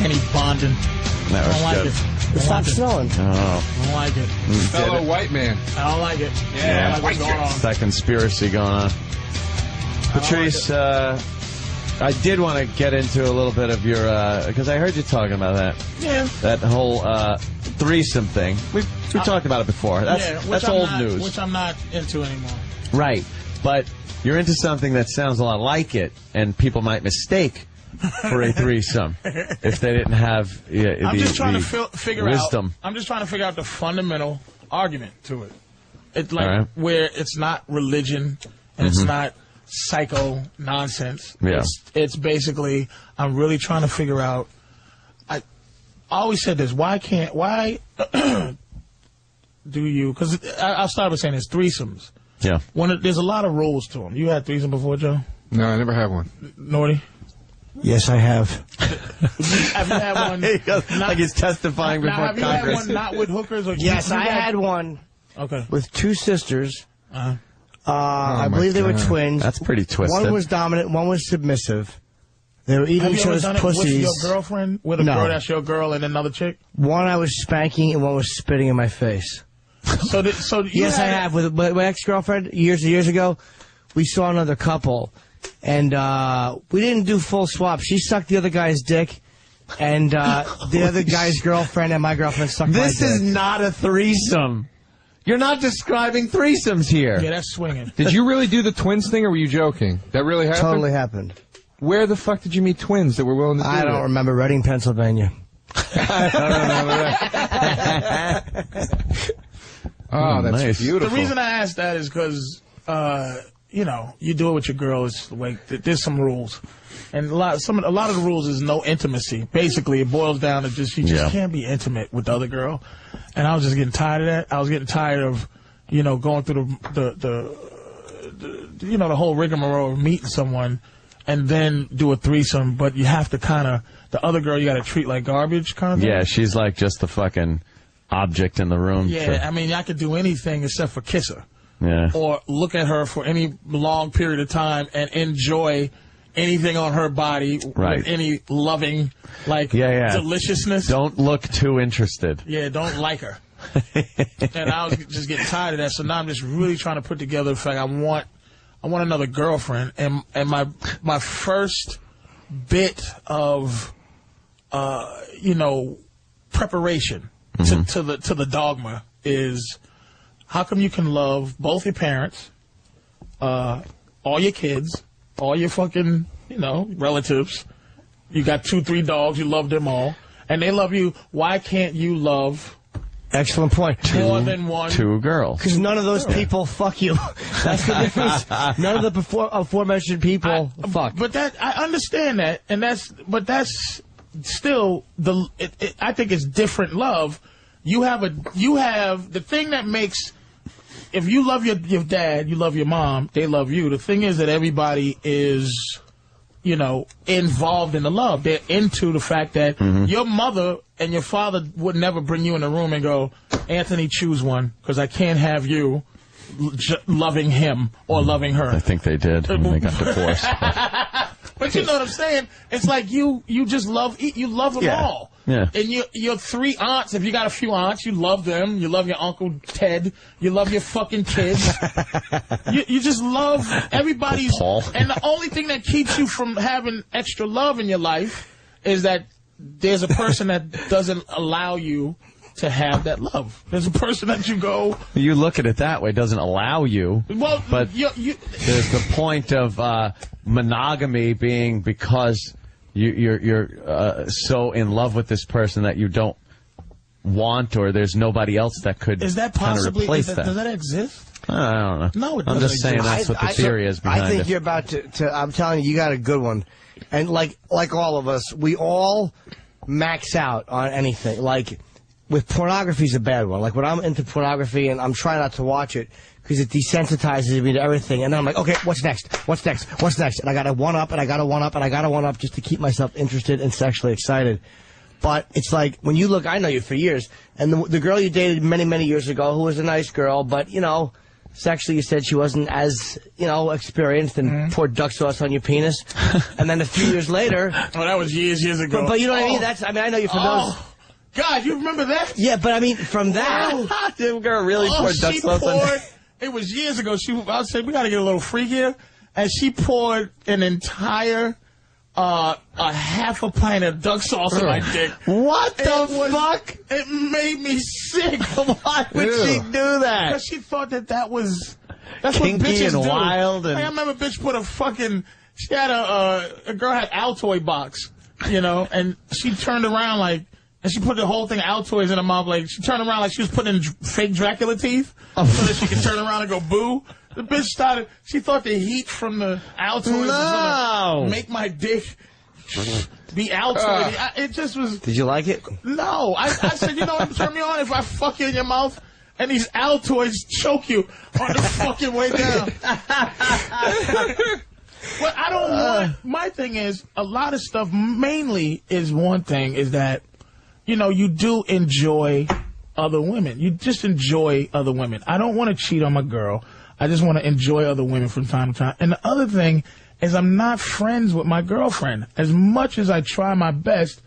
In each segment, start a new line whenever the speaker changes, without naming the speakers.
any bonding.
That was
I don't
good.
like it.
It's not snowing.
Oh.
I don't like it.
Fellow white man.
I don't like it.
Yeah,
I don't like what's going on.
It's that conspiracy going on. Patrice, I did want to get into a little bit of your, because I heard you talking about that.
Yeah.
That whole threesome thing. We talked about it before. That's old news.
Which I'm not into anymore.
Right. But you're into something that sounds a lot like it, and people might mistake for a threesome if they didn't have
I'm just trying to figure
wisdom.
I'm just trying to figure out the fundamental argument to it. It's like where it's not religion and it's not psycho nonsense.
Yeah.
It's basically I'm really trying to figure out. I always said this. Why do you? Because I'll start by saying it's threesomes.
Yeah.
There's a lot of rules to them. You had threesome before, Joe?
No, I never had one.
Norty?
Yes, I have.
Have you had one?
Like he's testifying before
Congress. Have you had one not with hookers? Or
yes, I had one.
Okay.
With two sisters.
Uh-huh.
I believe they were twins.
That's pretty twisted.
One was dominant, one was submissive. They were eating each other's pussies.
With your girlfriend? With a girl that's your girl and another chick?
One I was spanking and one was spitting in my face. Yes, I have. With my ex-girlfriend years ago, we saw another couple, and we didn't do full swap. She sucked the other guy's dick, and the other guy's girlfriend and my girlfriend sucked my dick.
This is not a threesome. You're not describing threesomes here.
Yeah, that's swinging.
Did you really do the twins thing, or were you joking? That really happened?
Totally happened.
Where the fuck did you meet twins that were willing to do
I don't remember. Reading, Pennsylvania.
I don't remember that. Oh, that's
nice.
beautiful.
The reason I asked that is because, you know, you do it with your girl. It's like there's some rules, and a lot of the rules is no intimacy. Basically, it boils down to you just can't be intimate with the other girl. And I was just getting tired of that. I was getting tired of, you know, going through the whole rigmarole of meeting someone, and then do a threesome. But you have to the other girl you got to treat like garbage, kind of thing.
Yeah, she's like just the fucking object in the room.
Yeah, I mean, I could do anything except for kiss her.
Yeah.
Or look at her for any long period of time and enjoy anything on her body with any loving, deliciousness.
Don't look too interested.
Yeah, don't like her. And I was just getting tired of that, so now I'm just really trying to put together the fact I want another girlfriend, and my first bit of preparation to the dogma is how come you can love both your parents, all your kids, all your fucking relatives. You got 2-3 dogs, you love them all, and they love you. Why can't you love?
Excellent point.
More than one.
2 girls.
Because none of those people fuck you. That's the difference. None of the aforementioned people fuck.
But I understand that, and that's still I think it's different love. You have the thing that makes, if you love your dad, you love your mom, they love you. The thing is that everybody is, involved in the love. They're into the fact that your mother and your father would never bring you in a room and go, Anthony, choose one, because I can't have you loving him or loving her.
I think they did when they got divorced.
But you know what I'm saying? It's like you just love them all.
Yeah.
And your 3 aunts, if you got a few aunts, you love them. You love your Uncle Ted. You love your fucking kids. you just love everybody's.
Paul.
And the only thing that keeps you from having extra love in your life is that there's a person that doesn't allow you to have that love. There's a person that you go.
You look at it that way, doesn't allow you.
Well,
but there's the point of monogamy being because you're so in love with this person that you don't want, or there's nobody else that could
is that possibly
replace that.
Does that exist?
I don't know.
No, it doesn't.
I'm just saying that's what the theory is behind it.
I think you're about to. I'm telling you got a good one. And like all of us, we all max out on anything. Like with pornography is a bad one. Like when I'm into pornography and I'm trying not to watch it because it desensitizes me to everything. And then I'm like, okay, what's next? What's next? What's next? And I got to one up, and I got to one up, and I got to one up just to keep myself interested and sexually excited. But it's like when you look, I know you for years, and the girl you dated many, many years ago, who was a nice girl, but sexually. You said she wasn't as, experienced and poured duck sauce on your penis. And then a few years later...
Oh, that was years ago.
But you know what I mean? I know you're from those...
God, you remember that?
Yeah, but I mean, from that...
This girl really poured duck sauce on...
It was years ago. I said, we got to get a little free here. And she poured an entire... a half a pint of duck sauce in my dick.
What the fuck?
It made me sick.
Why would she do that?
Because she thought that was... That's
kinky
what bitches
and
do.
wild. And...
I remember a bitch put a fucking... She had a girl had Altoid box, and she turned around and she put the whole thing Altoids in her mouth. She turned around like she was putting in fake Dracula teeth so that she could turn around and go boo. The bitch she thought the heat from the Altoids was going to make my dick be Altoid. It just was...
Did you like it?
No. I said, what would turn me on if I fuck you in your mouth and these Altoids choke you on the fucking way down. But I don't want... My thing is, a lot of stuff mainly is one thing, is that, you do enjoy other women. You just enjoy other women. I don't want to cheat on my girl. I just want to enjoy other women from time to time. And the other thing is I'm not friends with my girlfriend. As much as I try my best,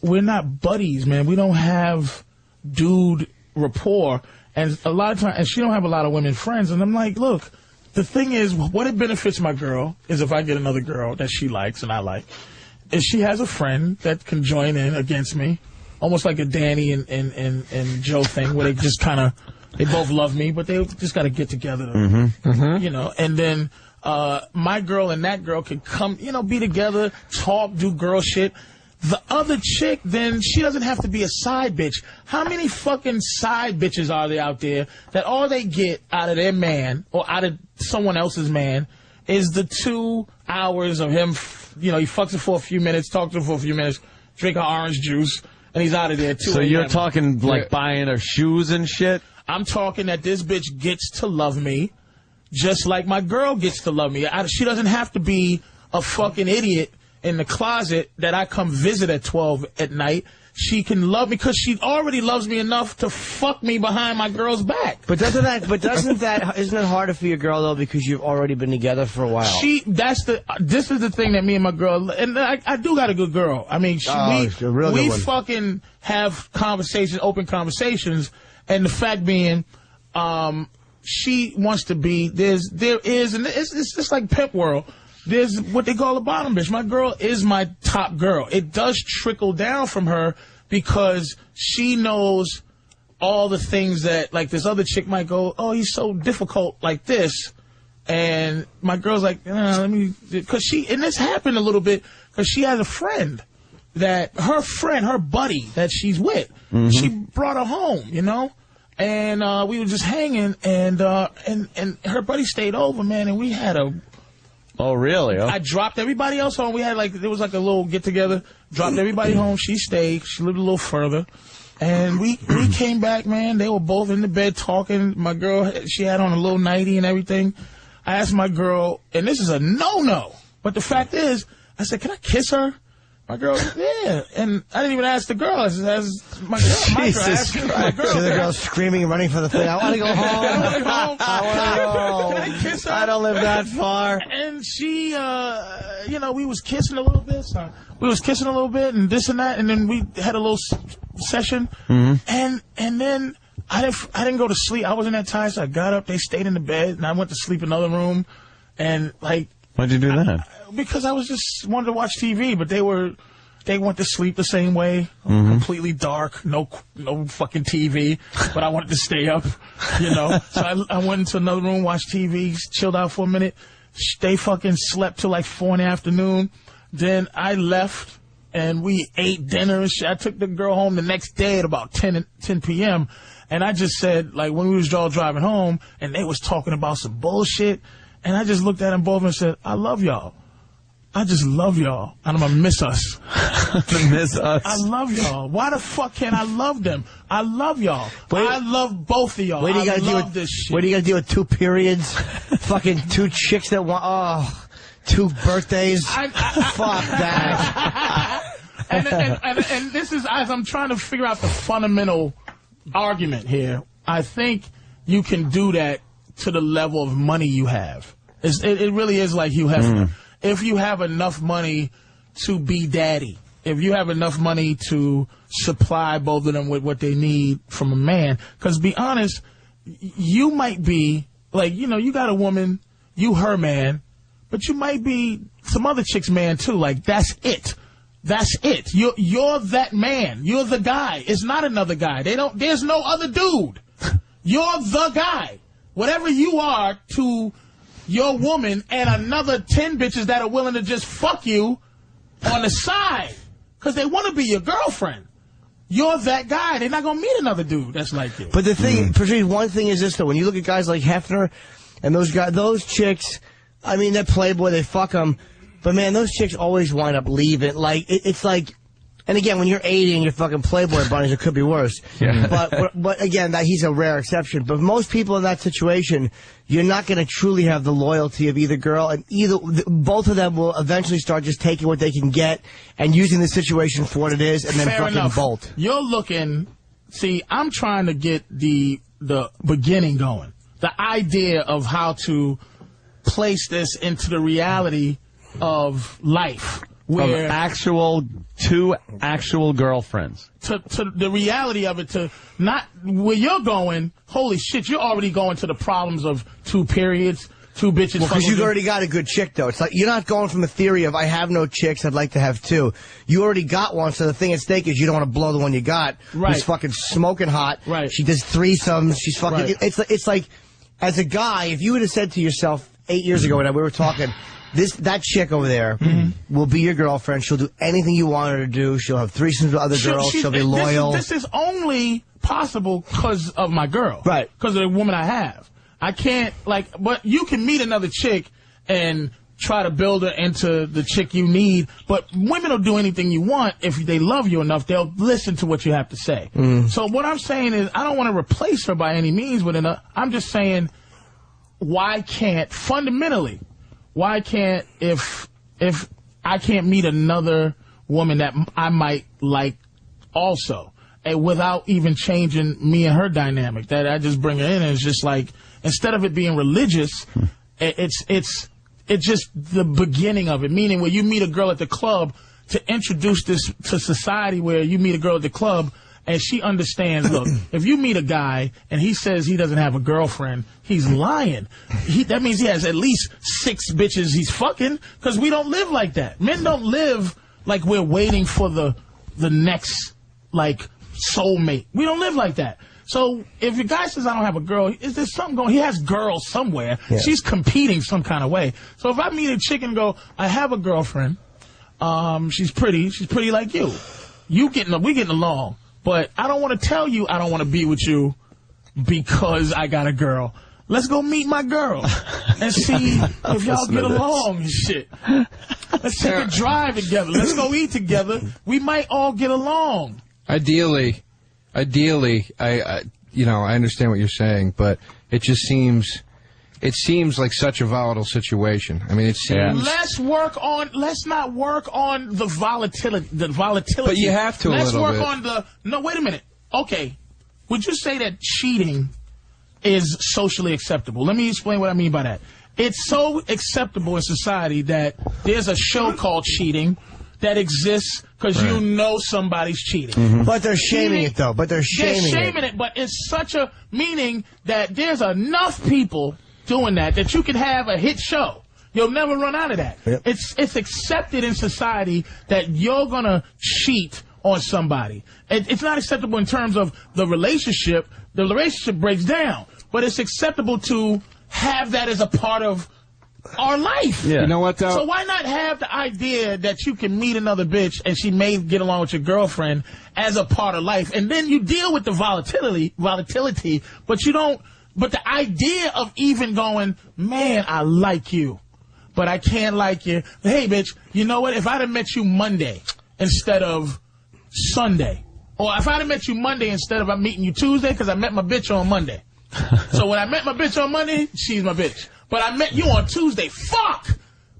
we're not buddies, man. We don't have dude rapport. And a lot of times, and she don't have a lot of women friends. And I'm like, look, the thing is, what it benefits my girl is if I get another girl that she likes and I like, is she has a friend that can join in against me. Almost like a Danny and Joe thing where they just kind of... They both love me, but they just got to get together, and then my girl and that girl can come, be together, talk, do girl shit. The other chick, then she doesn't have to be a side bitch. How many fucking side bitches are there out there that all they get out of their man or out of someone else's man is the 2 hours of him, he fucks her for a few minutes, talks to her for a few minutes, drink her orange juice, and he's out of there, too.
So you're talking, buying her shoes and shit?
I'm talking that this bitch gets to love me just like my girl gets to love me. She doesn't have to be a fucking idiot in the closet that I come visit at 12 at night. She can love me because she already loves me enough to fuck me behind my girl's back.
But isn't it harder for your girl, though, because you've already been together for a while? This is the thing that me and my girl, and I do got a good girl. I mean, we fucking have open conversations. And the fact being, she wants to be, and it's just like Pimp World, there's what they call a bottom bitch. My girl is my top girl. It does trickle down from her because she knows all the things that, this other chick might go, oh, he's so difficult like this. And my girl's like, and this happened a little bit because she has a friend. Her buddy that she's with, she brought her home, and we were just hanging, and her buddy stayed over, man, and we had a...
Oh, really? Oh.
I dropped everybody else home. We had, there was a little get-together, dropped everybody home, she stayed, she lived a little further, and we came back, man, they were both in the bed talking, my girl, she had on a little nightie and everything. I asked my girl, and this is a no-no, but the fact is, I said, can I kiss her? My girl, yeah. And I didn't even ask the girl. I asked my girl.
Jesus Christ. So the girl's screaming and running for the thing. I want to go home. I want to go.
Can I kiss her?
I don't live that far.
And she, we was kissing a little bit. So we was kissing a little bit and this and that. And then we had a little session. And then I didn't go to sleep. I wasn't that tired, so I got up. They stayed in the bed. And I went to sleep in another room. And,
why'd you do that?
Because I was just wanted to watch TV, but they went to sleep the same way, completely dark, no fucking TV, but I wanted to stay up, So I went into another room, watched TV, chilled out for a minute. They fucking slept till 4 in the afternoon. Then I left and we ate dinner and shit. I took the girl home the next day at about 10 p.m. And I just said, when we was all driving home and they was talking about some bullshit, and I just looked at them both and said, I love y'all. I just love y'all, and I'm gonna miss us.
Miss us.
I love y'all. Why the fuck can't I love them? I love y'all. I love both of y'all. I love this shit.
What are you gonna do with 2 periods? Fucking 2 chicks that want, 2 birthdays? Fuck that.
and this is, as I'm trying to figure out the fundamental argument here, I think you can do that to the level of money you have. It really is like Hugh Hefner. If you have enough money to be daddy, if you have enough money to supply both of them with what they need from a man, because be honest, you might be, like, you know, you got a woman, you her man, but you might be some other chick's man too. Like, that's it. That's it. You're that man. You're the guy. It's not another guy. There's no other dude. You're the guy. Whatever you are to your woman and another 10 bitches that are willing to just fuck you on the side because they want to be your girlfriend. You're that guy. They're not going to meet another dude that's like you.
But the thing, Patrice, one thing is this, though. When you look at guys like Hefner and those chicks, I mean, they're Playboy, they fuck them. But, man, those chicks always wind up leaving. Like, it's like, and again, when you're 80 and you're fucking Playboy bunnies, it could be worse. Yeah. But again, he's a rare exception. But most people in that situation, you're not going to truly have the loyalty of either girl, and both of them will eventually start just taking what they can get and using the situation for what it is, and then
Fair
fucking
enough.
bolt.
You're looking, see, I'm trying to get the beginning going. The idea of how to place this into the reality of life. Where
two actual girlfriends.
To the reality of it, to not where you're going, holy shit, you're already going to the problems of 2 periods, 2 bitches.
Well, because you've already got a good chick, though. It's like you're not going from a theory of I have no chicks, I'd like to have 2. You already got one, so the thing at stake is you don't want to blow the one you got.
Right.
Who's fucking smoking hot.
Right.
She does threesomes. She's fucking.
Right.
It's like, as a guy, if you would have said to yourself 8 years ago when we were talking, that chick over there will be your girlfriend. She'll do anything you want her to do. She'll have threesomes with other girls. She'll be loyal.
This is only possible because of my girl.
Right.
Because of the woman I have. I can't, but you can meet another chick and try to build her into the chick you need. But women will do anything you want. If they love you enough, they'll listen to what you have to say. So what I'm saying is, I don't want to replace her by any means with another. I'm just saying, fundamentally, why can't, if I can't meet another woman that I might like also, and without even changing me and her dynamic, that I just bring her in and it's just like, instead of it being religious, it's just the beginning of it, meaning where you meet a girl at the club to introduce this to society, where you meet a girl at the club and she understands, look, if you meet a guy and he says he doesn't have a girlfriend, he's lying. That means he has at least 6 bitches he's fucking, because we don't live like that. Men don't live like we're waiting for the next, soulmate. We don't live like that. So if a guy says I don't have a girl, is there something going? He has girls somewhere. Yeah. She's competing some kind of way. So if I meet a chick and go, I have a girlfriend, she's pretty like you. We getting along. But I don't want to tell you I don't want to be with you because I got a girl. Let's go meet my girl and see if y'all get along and shit. Let's take a drive together. Let's go eat together. We might all get along.
Ideally, I understand what you're saying, but it just seems like such a volatile situation. I mean, it seems.
Let's not work on the volatility.
But you have to.
Let's work on the. No, wait a minute. Okay, would you say that cheating is socially acceptable? Let me explain what I mean by that. It's so acceptable in society that there's a show called Cheating that exists because you know somebody's cheating.
But they're shaming it, though.
They're shaming it, but it's such a meaning that there's enough people doing that you can have a hit show. You'll never run out of that. Yep. It's accepted in society that you're gonna cheat on somebody. It's not acceptable in terms of the relationship. The relationship breaks down, but it's acceptable to have that as a part of our life.
Yeah. You know what, though?
So why not have the idea that you can meet another bitch and she may get along with your girlfriend as a part of life, and then you deal with the volatility, but you don't. But the idea of even going, man, I like you, but I can't like you. Hey, bitch, you know what? If I'd have met you Monday instead of Sunday, or if I'd have met you Monday instead of I'm meeting you Tuesday, because I met my bitch on Monday. So when I met my bitch on Monday, she's my bitch. But I met you on Tuesday. Fuck!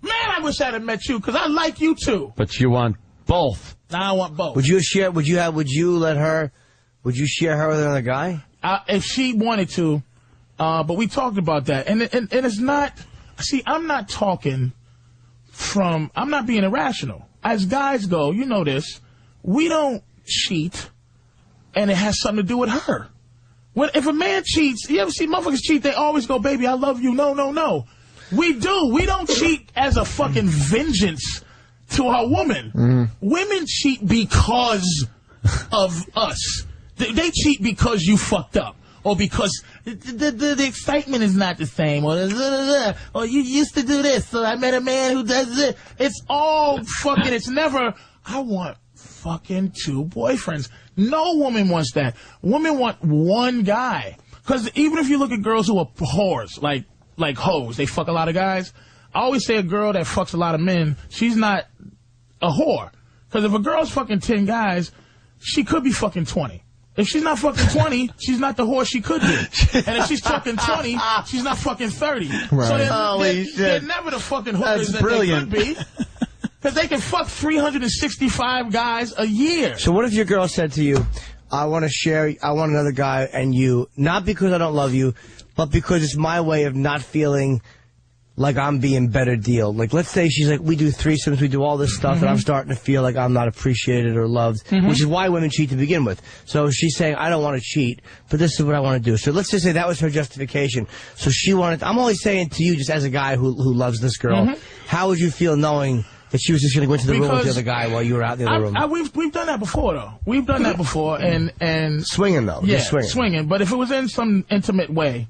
Man, I wish I'd have met you, because I like you too.
But you want both.
I want both.
Would you share her with another guy?
If she wanted to, But we talked about that. And it's not, see, I'm not talking I'm not being irrational. As guys go, you know this, we don't cheat, and it has something to do with her. If a man cheats, you ever see motherfuckers cheat, they always go, baby, I love you. No, no, no. We do. We don't cheat as a fucking vengeance to our woman. Women cheat because of us. They cheat because you fucked up. Or because the excitement is not the same. Or you used to do this, so I met a man who does this. It's all fucking, it's never, I want fucking 2 boyfriends. No woman wants that. Women want one guy. Because even if you look at girls who are whores, like hoes, they fuck a lot of guys. I always say a girl that fucks a lot of men, she's not a whore. Because if a girl's fucking 10 guys, she could be fucking 20. If she's not fucking 20, she's not the whore she could be. And if she's fucking 20, she's not fucking 30.
Right.
So they're never the fucking hookers that
brilliant.
they could be. Because they can fuck 365 guys a year.
So what if your girl said to you, I want another guy and you, not because I don't love you, but because it's my way of not feeling like I'm being better deal. Like, let's say she's like, we do threesomes, we do all this stuff, and I'm starting to feel like I'm not appreciated or loved, which is why women cheat to begin with. So she's saying, I don't want to cheat, but this is what I want to do. So let's just say that was her justification. So she wanted, I'm only saying to you, just as a guy who loves this girl, how would you feel knowing that she was just going to go into the room with the other guy while you were out in the other room?
We've done that before, though. We've done that before, and
swinging, though.
Yeah,
just swinging. But if it was in some intimate way,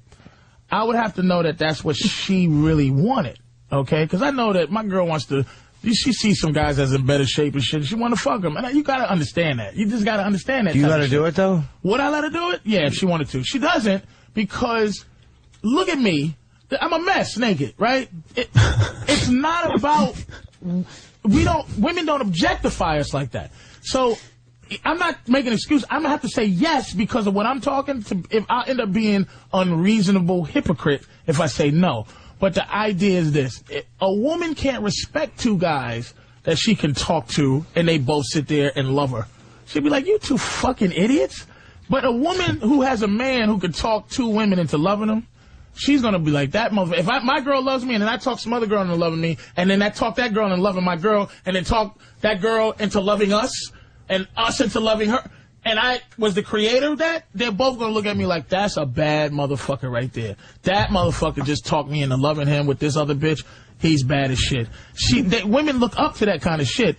I would have to know that that's what she really wanted, okay? Because I know that my girl wants to, she sees some guys that's in better shape and shit, she want to fuck them. And you got to understand that. You just got to understand that. You let her do it, though?
Would I let her do it? Yeah, if she wanted to. She doesn't, because look at me. I'm a mess naked, right? It's not about, women don't objectify us like that. So I'm not making an excuse. I'm going to have to say yes because of what I'm talking to. If I end up being unreasonable hypocrite if I say no. But the idea is this. A woman can't respect 2 guys that she can talk to and they both sit there and love her. She'd be like, you 2 fucking idiots. But a woman who has a man who can talk 2 women into loving them, she's going to be like, that motherfucker. If my girl loves me and then I talk some other girl into loving me and then I talk that girl into loving my girl and then talk that girl into loving us, and us into loving her, and I was the creator of that, they're both going to look at me like, that's a bad motherfucker right there. That motherfucker just talked me into loving him with this other bitch. He's bad as shit. Women look up to that kind of shit.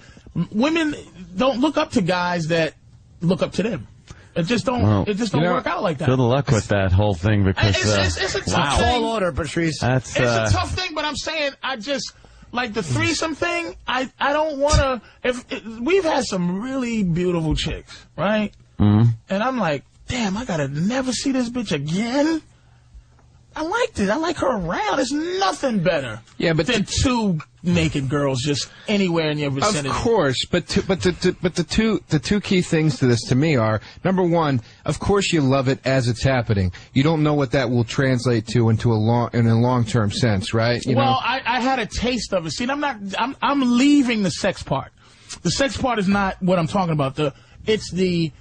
Women don't look up to guys that look up to them. It just don't work out like that.
Good luck with that whole thing, because
it's a tough thing.
Tall order, Patrice.
It's a tough thing, but I'm saying like the threesome thing, I don't want to, we've had some really beautiful chicks, right? And I'm like, damn, I gotta never see this bitch again. I liked it. I like her around. There's nothing better than 2 naked girls just anywhere in your vicinity.
Of course, but the two key things to this to me are, number one, of course you love it as it's happening. You don't know what that will translate to in a long-term sense, right? You know?
I had a taste of it. See, I'm leaving the sex part. The sex part is not what I'm talking about. It's the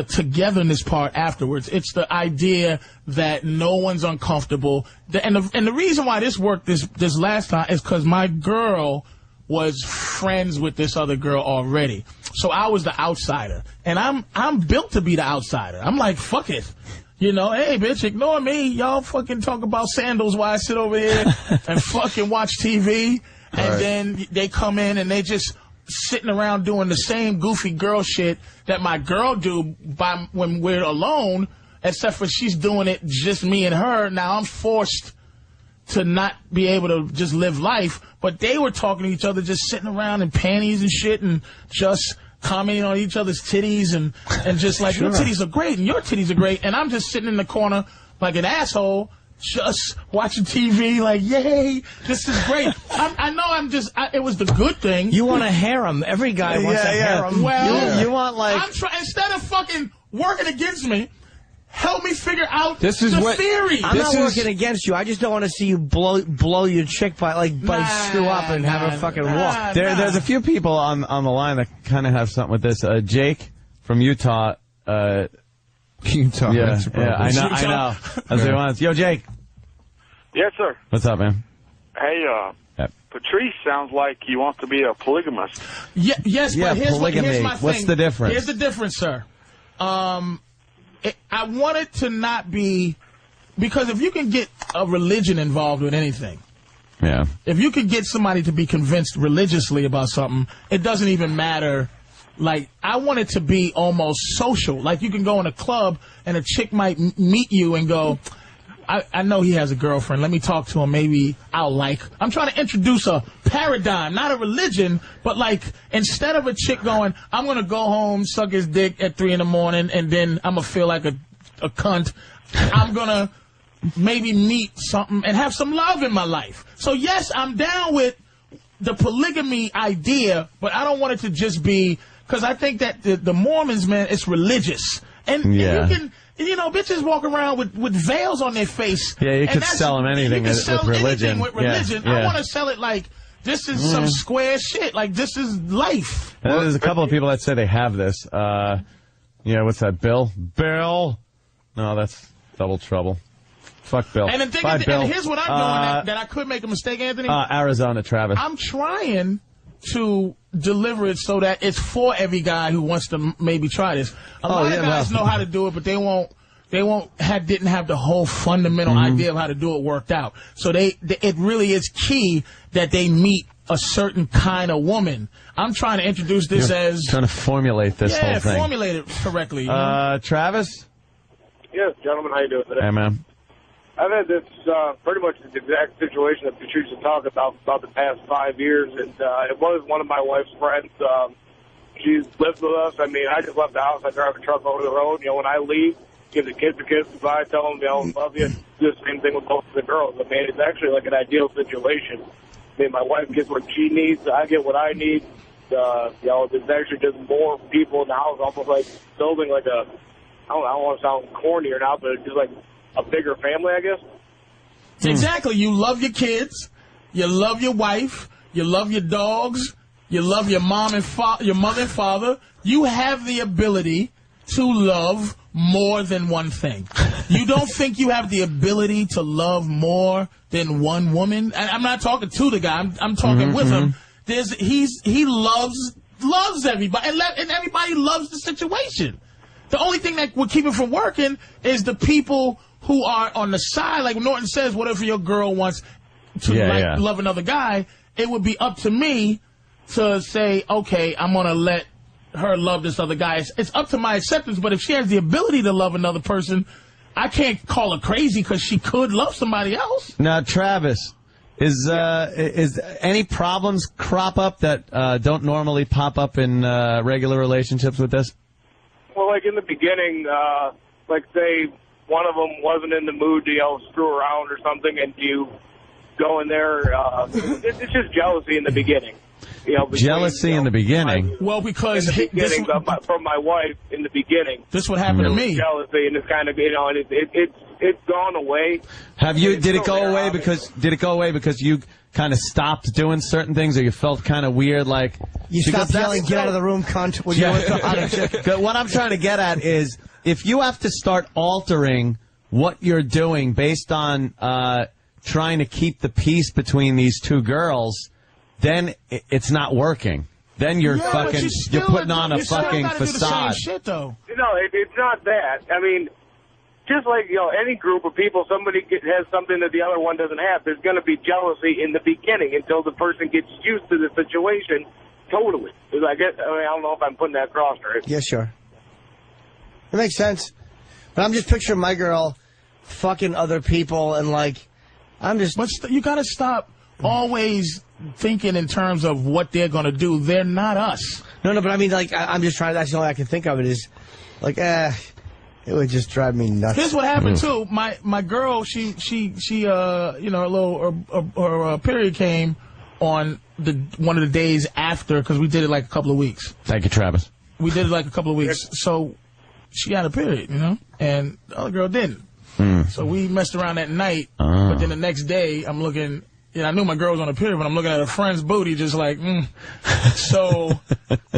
togetherness part afterwards. It's the idea that no one's uncomfortable. And the reason why this worked this last time is because my girl was friends with this other girl already. So I was the outsider. And I'm built to be the outsider. I'm like, fuck it. You know, hey, bitch, ignore me. Y'all fucking talk about sandals while I sit over here and fucking watch TV. And then they come in and they just sitting around doing the same goofy girl shit that my girl do when we're alone, except for she's doing it just me and her. Now I'm forced to not be able to just live life, but they were talking to each other, just sitting around in panties and shit and just commenting on each other's titties and just like, your titties are great and your titties are great, and I'm just sitting in the corner like an asshole just watching TV like, yay, this is great. I know it was the good thing.
You want a harem. Every guy wants a harem.
Well,
you want like...
instead of fucking working against me, help me figure out
the
theory.
I'm not working against you. I just don't want to see you blow your chick by screw up and have her fucking walk.
There's a few people on the line that kind of have something with this. Jake from Utah
Utah.
Yeah,
That's the problem.
I know. That's what he wants. Yo, Jake.
Yes, sir.
What's up, man?
Hey, Patrice sounds like he wants to be a polygamist.
Yes, but here's
polygamy.
my thing.
What's the difference?
Here's the difference, sir. I want it to not be, because if you can get a religion involved with anything,
yeah.
If you could get somebody to be convinced religiously about something, it doesn't even matter. Like, I want it to be almost social. Like, you can go in a club and a chick might meet you and go, I know he has a girlfriend. Let me talk to him. Maybe I'll like. I'm trying to introduce a paradigm, not a religion, but like instead of a chick going, I'm going to go home, suck his dick at 3 in the morning, and then I'm going to feel like a cunt. I'm going to maybe meet something and have some love in my life. So, yes, I'm down with the polygamy idea, but I don't want it to just be, because I think that the Mormons, man, it's religious. And you can... You know, bitches walk around with veils on their face.
Yeah, you could sell them anything with religion.
Yeah. I want to sell it like this is some square shit. Like, this is life.
And there's a couple of people that say they have this. What's that, Bill? Bill! No, that's double trouble. Fuck Bill.
And the thing
Bye,
is,
Bill.
and here's what I'm doing that I could make a mistake, Anthony.
Arizona, Travis.
I'm trying to deliver it so that it's for every guy who wants to maybe try this. A lot of guys know how to do it, but didn't have the whole fundamental idea of how to do it worked out. So it really is key that they meet a certain kind of woman. I'm trying to introduce this
trying to formulate this whole thing.
Yeah, formulate it correctly.
Travis?
Yes, gentlemen, how you doing today?
Hey, man.
I've had this pretty much the exact situation that Patrice was talking about the past 5 years, and it was one of my wife's friends. She's lived with us. I mean, I just left the house. I drive a truck over the road. You know, when I leave, give the kids a kiss goodbye, tell them, love you. Do the same thing with both of the girls. I mean, it's actually like an ideal situation. I mean, my wife gets what she needs. I get what I need. There's actually just more people in the house, almost like building like a, I don't want to sound corny or not, but just like a bigger family, I guess.
Exactly. You love your kids. You love your wife. You love your dogs. You love your mom and your mother and father. You have the ability to love more than one thing. You don't think you have the ability to love more than one woman? And I'm not talking to the guy. I'm talking with him. He loves everybody, and everybody loves the situation. The only thing that would keep it from working is the people who are on the side. Like Norton says, what if your girl wants to love another guy? It would be up to me to say, okay, I'm going to let her love this other guy. It's up to my acceptance, but if she has the ability to love another person, I can't call her crazy because she could love somebody else.
Now, Travis, is any problems crop up that don't normally pop up in regular relationships with this?
Well, like in the beginning, like say one of them wasn't in the mood to screw around or something, and you go in there. It's just jealousy in the beginning.
Jealousy in the beginning.
Well, because
from my wife in the beginning.
This would happen to me.
Jealousy, and it's kind of it's gone away.
Did it go away because you kind of stopped doing certain things, or you felt kind of weird, like
you stopped yelling, "Get out of the room, cunt"? When you with the hot chick.
What I'm trying to get at is, if you have to start altering what you're doing based on trying to keep the peace between these two girls, then it's not working. Then you're you're putting on a fucking facade.
Do the same shit, though.
It's not that. I mean, just like any group of people, somebody has something that the other one doesn't have. There's going to be jealousy in the beginning until the person gets used to the situation. Totally. I don't know if I'm putting that across right.
Yeah, sure. It makes sense. But I'm just picturing my girl fucking other people, and
But you got to stop always thinking in terms of what they're going to do. They're not us.
No, but I mean, I'm just trying. That's the only way I can think of it is, it would just drive me nuts.
Here's what happened too. My girl, she her period came on one of the days after, because we did it like a couple of weeks.
Thank you, Travis.
We did it like a couple of weeks. So she had a period, and the other girl didn't. So we messed around that night, but then the next day I'm looking, you know, I knew my girl was on a period, but I'm looking at her friend's booty, just like, So.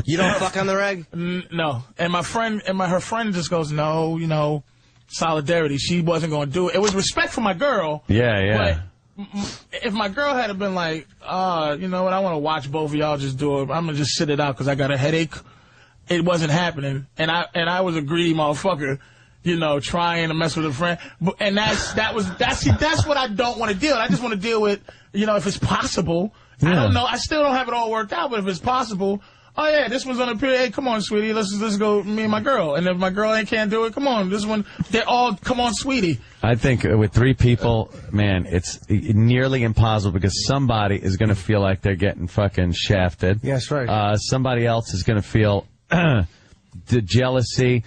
You don't fuck on the reg?
No. And her friend just goes, no, you know, solidarity. She wasn't going to do it. It was respect for my girl.
Yeah.
But if my girl had been like, you know what, I want to watch both of y'all just do it. I'm going to just sit it out because I got a headache. It wasn't happening. And I was a greedy motherfucker, you know, trying to mess with a friend. And that's what I don't want to deal with. I just want to deal with, you know, if it's possible. Yeah. I don't know. I still don't have it all worked out, but if it's possible, oh yeah, this one's on a period. Hey, come on, sweetie, let's go, me and my girl. And if my girl can't do it, come on, this one, they're all, come on, sweetie.
I think with 3 people, man, it's nearly impossible because somebody is going to feel like they're getting fucking shafted.
Yes, right.
Somebody else is going to feel the jealousy.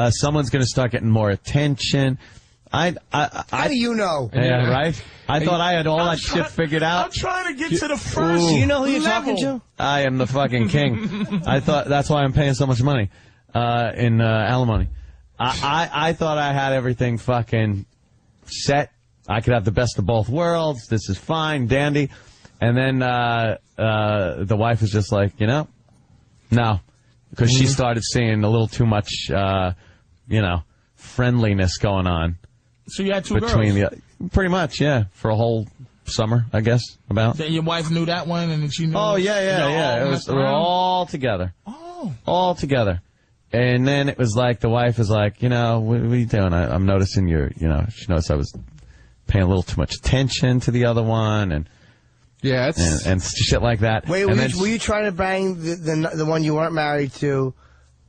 Someone's going to start getting more attention. How
do you know?
Yeah, right? I thought I had all that shit figured out.
I'm trying to get to the first
Do you know who you're
level.
talking to?
I am the fucking king. I thought that's why I'm paying so much money in alimony. I thought I had everything fucking set. I could have the best of both worlds. This is fine, dandy. And then the wife was just like, you know, no. Because she started seeing a little too much, you know, friendliness going on.
So you had 2
between
girls?
Pretty much, yeah. For a whole summer, I guess, about.
Then your wife knew that one, and then she knew.
Oh, yeah. It was all together.
Oh.
All together. And then it was like, the wife was like, you know, what are you doing? I'm noticing you know, she noticed I was paying a little too much attention to the other one, and
yeah,
and shit like that.
Wait, were you trying to bang the one you weren't married to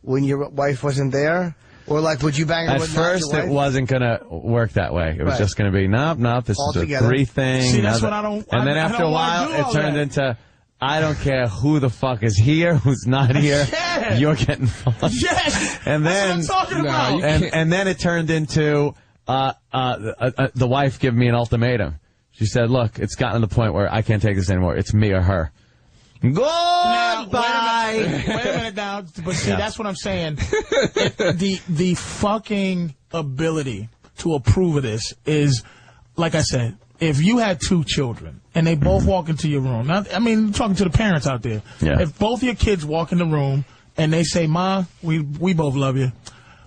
when your wife wasn't there? Or, like, would you bang her
At
with not your
first,
wife?
it wasn't going to work that way. It was just going to be, nope, this
all
is a
together.
3 thing.
See, that's what I don't.
And then after a while, it turned into, I don't care who the fuck is here, who's not here.
Yeah.
You're getting fucked.
Yes.
And then,
that's what I'm talking about.
And then it turned into the wife giving me an ultimatum. She said, look, it's gotten to the point where I can't take this anymore. It's me or her. Goodbye.
Wait a minute now. But see, that's what I'm saying. The fucking ability to approve of this is, like I said, if you had 2 children and they both walk into your room, now, I mean, talking to the parents out there, if both your kids walk in the room and they say, Ma, we both love you,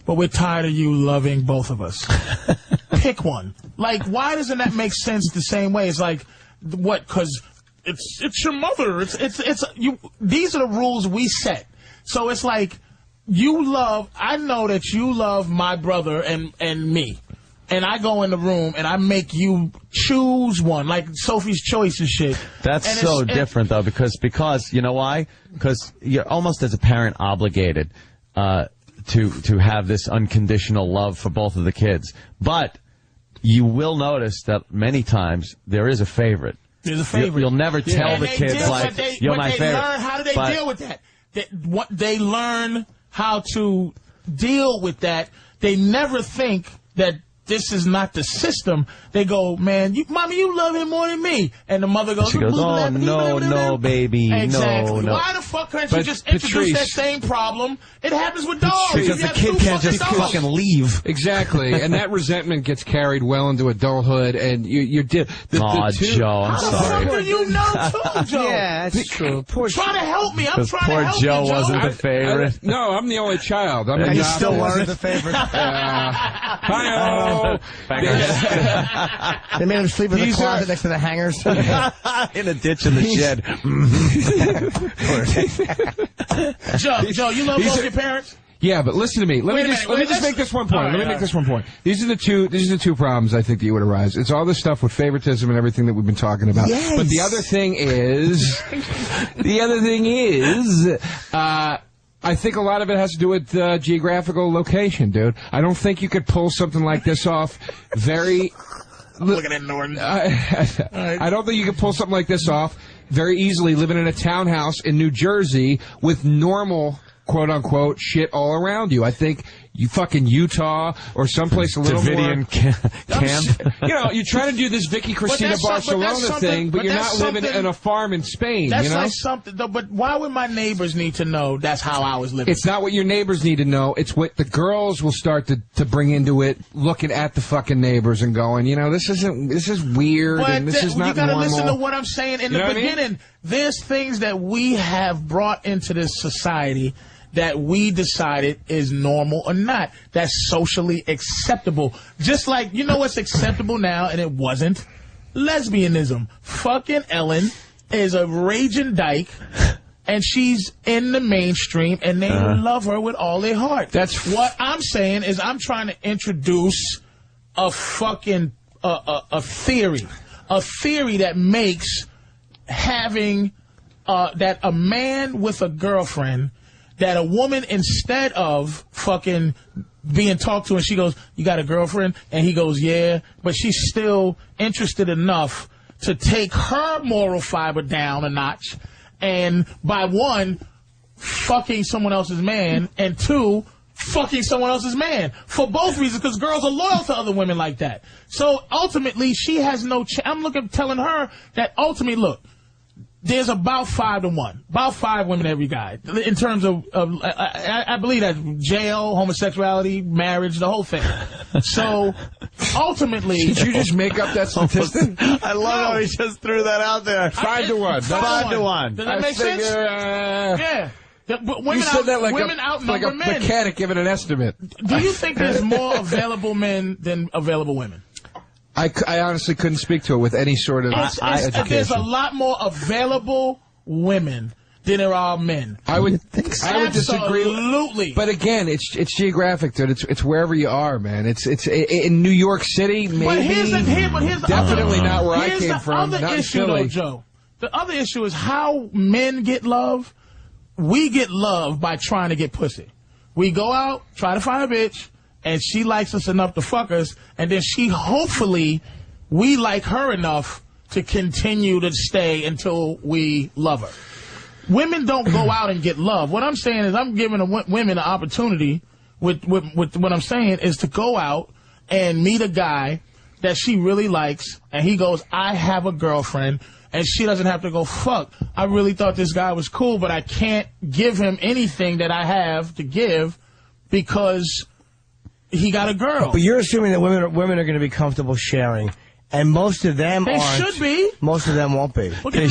but we're tired of you loving both of us. Pick one. Like, why doesn't that make sense the same way? It's like, what, because it's your mother. It's you. These are the rules we set. So it's like, I know that you love my brother and me. And I go in the room and I make you choose one, like Sophie's Choice and shit.
That's so different, though, because you know why? Because you're almost as a parent obligated to have this unconditional love for both of the kids. But you will notice that many times there is a favorite.
There's a favorite.
You'll never tell the kids, like, you're my favorite.
How do they deal with that? They learn how to deal with that. They never think that this is not the system. They go, man, Mommy, you love him more than me. And the mother goes,
she goes, oh, no, baby.
Exactly.
No.
Why the fuck can't you just introduce that same problem? It happens with dogs.
Because the kid can't just fucking leave.
Exactly. And that resentment gets carried well into adulthood, and you're
Joe, I'm sorry.
How the fuck do you know, too, Joe?
Yeah, that's true.
Try to help me. I'm trying to help
poor Joe
you, Joe.
wasn't the favorite.
No, I'm the only child. I'm
and you
adopted.
still weren't the favorite.
Hi-oh.
They made him sleep in the closet next to the hangers.
In a ditch in the shed.
Joe, you love both your parents?
Yeah, but listen to me. Let me just make this one point. Let me make this one point. These are the two problems I think that you would arise. It's all this stuff with favoritism and everything that we've been talking about.
Yes.
But the other thing is, I think a lot of it has to do with geographical location, dude. I don't think you could pull something like this off very...
I'm looking at Norton.
I don't think you could pull something like this off very easily living in a townhouse in New Jersey with normal, quote-unquote, shit all around you. I think fucking Utah or someplace a little
Davidian camp.
You know, you're trying to do this Vicky Cristina Barcelona thing, but you're not living in a farm in Spain.
That's
you know?
like something. But why would my neighbors need to know that's how I was living?
It's not what your neighbors need to know. It's what the girls will start to bring into it, looking at the fucking neighbors and going, you know, this is weird and this is not
you gotta
normal.
listen to what I'm saying in the beginning. I mean? There's things that we have brought into this society that we decided is normal or not. That's socially acceptable. Just like, you know what's acceptable now and it wasn't? Lesbianism. Fucking Ellen is a raging dyke. And she's in the mainstream, and they love her with all their heart. That's what I'm saying. Is I'm trying to introduce a fucking a theory that makes having that a man with a girlfriend, that a woman, instead of fucking being talked to, and she goes, "You got a girlfriend?" and he goes, "Yeah," but she's still interested enough to take her moral fiber down a notch. And by one, fucking someone else's man, and two, fucking someone else's man. For both reasons, because girls are loyal to other women like that. So ultimately, she has no I'm telling her that ultimately, look, there's about 5 to 1. About 5 women every guy. In terms of I believe that's jail, homosexuality, marriage, the whole thing. So, ultimately...
Did you just make up that statistic?
I love how he just threw that out there.
5 to 1.
5 to 1.
Does that make sense? Yeah. But women
you said that like
outnumber
a
men.
mechanic giving an estimate.
Do you think there's more available men than available women?
I honestly couldn't speak to it with any sort of education.
There's a lot more available women than there are men.
I would disagree.
Absolutely.
But again, it's geographic, dude. It's wherever you are, man. It's in New York City, maybe.
But here's
definitely not where I came from.
Here's the
not
other issue,
Philly.
though, Joe. The other issue is how men get love. We get love by trying to get pussy. We go out, try to find a bitch, and she likes us enough to fuck us, and then we like her enough to continue to stay until we love her. Women don't go out and get love. What I'm saying is I'm giving women an opportunity with what I'm saying is to go out and meet a guy that she really likes, and he goes, I have a girlfriend, and she doesn't have to go, fuck, I really thought this guy was cool, but I can't give him anything that I have to give because he got a girl.
But you're assuming that women are going to be comfortable sharing, and most of them aren't.
They should be.
Most of them won't be.
Look at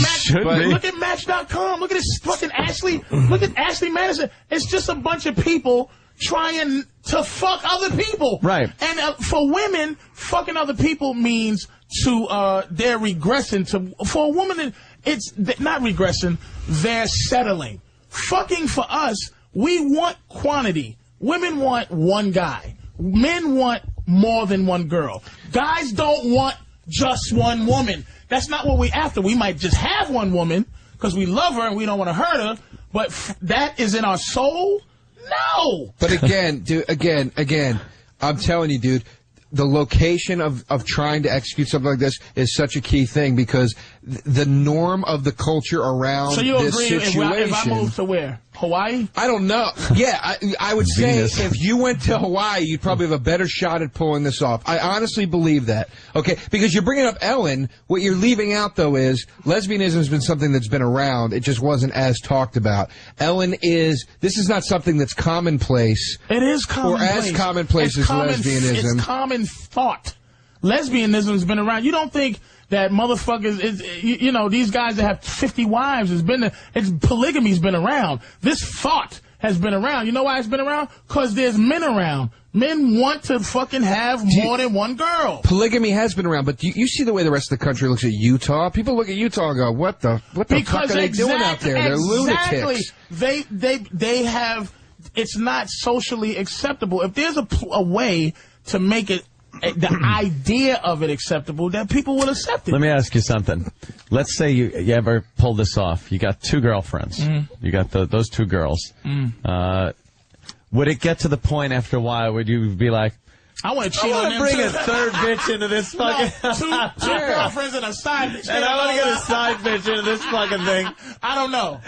Match.com. Look at this fucking Ashley. Look at Ashley Madison. It's just a bunch of people trying to fuck other people.
Right.
And for women, fucking other people means they're regressing. For a woman, it's not regressing. They're settling. Fucking for us, we want quantity. Women want one guy. Men want more than one girl. Guys don't want just one woman. That's not what we're after. We might just have one woman because we love her and we don't want to hurt her, but that is in our soul? No!
But again, dude, again, I'm telling you, dude, the location of trying to execute something like this is such a key thing because the norm of the culture around
so you
this
agree
situation...
if I move to where? Hawaii?
I don't know. Yeah, I would say if you went to Hawaii, you'd probably have a better shot at pulling this off. I honestly believe that. Okay, because you're bringing up Ellen. What you're leaving out, though, is lesbianism has been something that's been around. It just wasn't as talked about. This is not something that's commonplace.
It is commonplace.
Or as commonplace as lesbianism.
It's common thought. Lesbianism has been around. You don't think that motherfuckers these guys that have 50 wives polygamy's been around. This thought has been around. You know why it's been around? Because there's men around. Men want to fucking have more than one girl.
Polygamy has been around, but you see the way the rest of the country looks at Utah? People look at Utah and go, what the fuck are they doing out there? They're lunatics.
They have, it's not socially acceptable. If there's a way to make it the idea of it acceptable, that people will accept it.
Let me ask you something. Let's say you ever pull this off. You got 2 girlfriends. You got those 2 girls. Would it get to the point after a while where you would be like,
I want to cheat on them
bring
too.
a third bitch into this fucking...
No, two girlfriends and a side bitch.
And I want to get a side bitch into this fucking thing.
I don't know.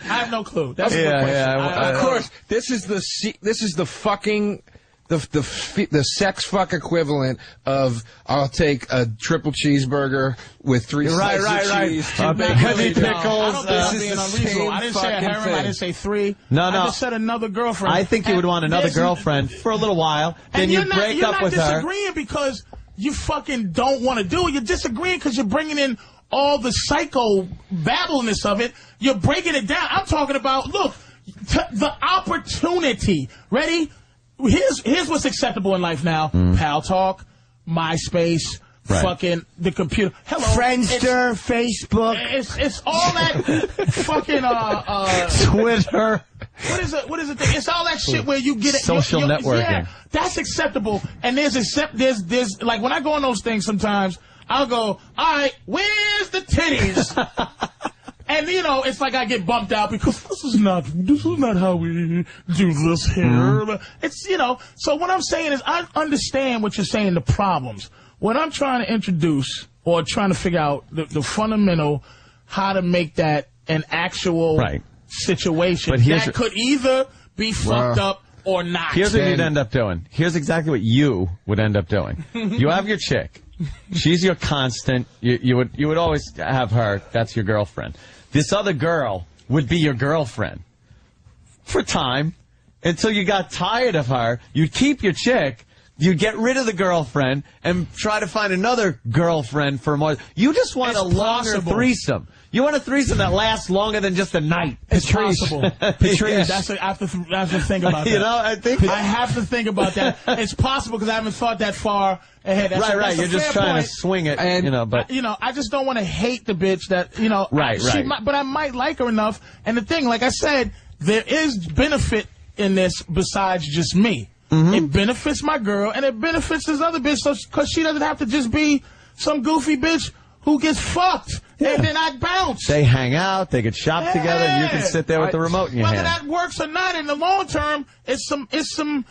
I have no clue. That's a good question.
Of course, this is the fucking the sex fuck equivalent of I'll take a triple cheeseburger with 3 slices of cheese,
heavy pickles.
I don't think I'm being unreasonable. I didn't say a harem. I didn't say 3.
No.
I just said another girlfriend.
I think you would want another girlfriend for a little while. Then you break up with her.
You're not disagreeing because you fucking don't want to do it. You're disagreeing because you're bringing in all the psycho babbleness of it. You're breaking it down. I'm talking about, look, the opportunity. Ready? Here's what's acceptable in life now. Pal Talk, MySpace, fucking the computer. Hello.
Friendster, Facebook.
It's all that fucking
Twitter.
What is it? It's all that shit where you get it.
Social networking.
Yeah, that's acceptable. And there's like when I go on those things sometimes, I'll go, all right, where's the titties? And, you know, it's like I get bumped out because this is not how we do this here. It's, you know, so what I'm saying is I understand what you're saying, the problems. What I'm trying to introduce or trying to figure out the fundamental how to make that an actual situation
but
that could either be fucked up or not.
Here's what you'd end up doing. Here's exactly what you would end up doing. You have your chick. She's your constant. You would always have her. That's your girlfriend. This other girl would be your girlfriend for time until you got tired of her. You'd keep your chick. You'd get rid of the girlfriend and try to find another girlfriend for more. You just want a longer threesome. You want a threesome that lasts longer than just a night.
It's possible. Patrice, I have to think about that.
You know, I
have to think about that. It's possible because I haven't thought that far ahead. That's
You're just trying to swing it,
and,
you know. But
I just don't want to hate the bitch that, you know. But I might like her enough. And the thing, like I said, there is benefit in this besides just me. It benefits my girl, and it benefits this other bitch because she doesn't have to just be some goofy bitch who gets fucked, and then I bounce.
They hang out, they get shop together, and you can sit there with the remote in your hand.
Whether that works or not, in the long term, it's some.